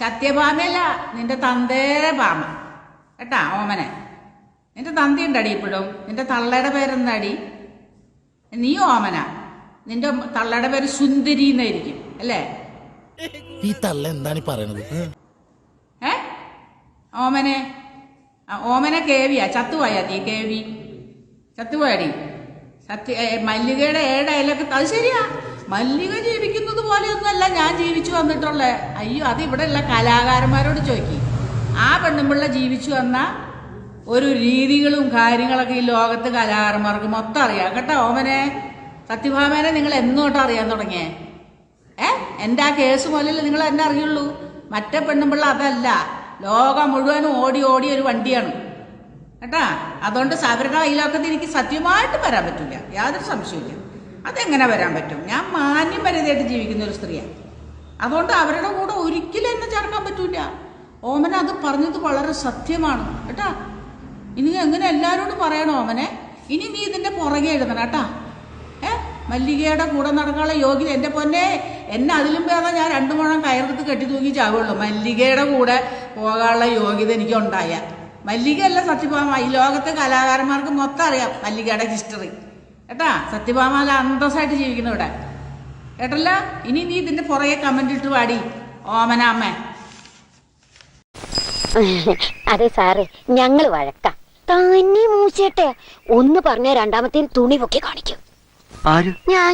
സത്യഭാമയല്ല, നിന്റെ തന്തേരെ ഭാമ കേട്ടാ ഓമനെ. നിന്റെ തന്തി ഉണ്ടടി ഇപ്പോഴും. നിന്റെ തള്ളയുടെ പേരെന്താടി? നീ ഓമന. നിന്റെ തള്ളയുടെ പേര് സുന്ദരി എന്നായിരിക്കും അല്ലേ? ഈ തള്ള എന്താണ് പറയണത്? ഓമനെ ഓമനെ കേവിയാ? ചത്തുപോയാ നീ? കേവി ചത്തുപോയടി. മല്ലികയുടെ ഏഴയിലൊക്കെ അത് ശരിയാ. മല്ലിക ജീവിക്കുന്നത് പോലെയൊന്നുമല്ല ഞാൻ ജീവിച്ചു വന്നിട്ടുള്ളേ. അയ്യോ, അത് ഇവിടെ ഉള്ള കലാകാരന്മാരോട് ചോദിക്കും. ആ പെണ്ണുമ്പിള്ള ജീവിച്ചു വന്ന ഒരു രീതികളും കാര്യങ്ങളൊക്കെ ഈ ലോകത്ത് കലാകാരന്മാർക്ക് മൊത്തം അറിയാം കേട്ടോ. ഓമനെ സത്യഭാമേനെ നിങ്ങൾ എന്നോട്ട് അറിയാൻ തുടങ്ങിയേ? എൻ്റെ ആ കേസ് പോലെയല്ലേ നിങ്ങൾ എന്നെ അറിയുള്ളൂ. മറ്റേ പെണ്ണുമ്പിള്ള അതല്ല, ലോകം മുഴുവനും ഓടി ഓടി ഒരു വണ്ടിയാണ് കേട്ടാ. അതുകൊണ്ട് അവരുടെ കയ്യിലൊക്കത്ത് എനിക്ക് സത്യമായിട്ട് വരാൻ പറ്റില്ല, യാതൊരു സംശയമില്ല. അതെങ്ങനെ വരാൻ പറ്റും? ഞാൻ മാന്യം പരിധിയായിട്ട് ജീവിക്കുന്ന ഒരു സ്ത്രീയാണ്. അതുകൊണ്ട് അവരുടെ കൂടെ ഒരിക്കലും എന്നെ ചേർക്കാൻ പറ്റൂല. ഓമന അത് പറഞ്ഞത് വളരെ സത്യമാണ് കേട്ടാ. ഇനി എങ്ങനെ എല്ലാവരോടും പറയണോ ഓമനെ? ഇനി നീ ഇതിൻ്റെ പുറകെ എഴുതണം കേട്ടാ. മല്ലികയുടെ കൂടെ നടക്കാനുള്ള യോഗ്യത എൻ്റെ പൊന്നെ, എന്നെ അതിലും ഭേദം ഞാൻ 2 മുഴം കയറെടുത്ത് കെട്ടി തൂക്കി ചാവുള്ളൂ. മല്ലികയുടെ കൂടെ പോകാനുള്ള യോഗ്യത എനിക്ക് ഉണ്ടായ. മല്ലികയല്ല സത്യഭാമ. ഈ ലോകത്തെ കലാകാരന്മാർക്ക് മൊത്തം അറിയാം മല്ലികയുടെ ഹിസ്റ്ററി കേട്ടാ. സത്യഭാമ അല്ല അന്തസ്സായിട്ട് ജീവിക്കുന്നു ഇവിടെ കേട്ടല്ല. ഇനി നീ ഇതിന്റെ പുറകെ കമന്റ് ഇട്ട് പാടി ഓമന അമ്മ. അതെ സാറേ, ഞങ്ങള് വഴക്കാം. തന്നെ മൂച്ചേട്ടെ ഒന്ന് പറഞ്ഞ രണ്ടാമത്തെ തുണി പൊക്കി കാണിക്കും. ഞാൻ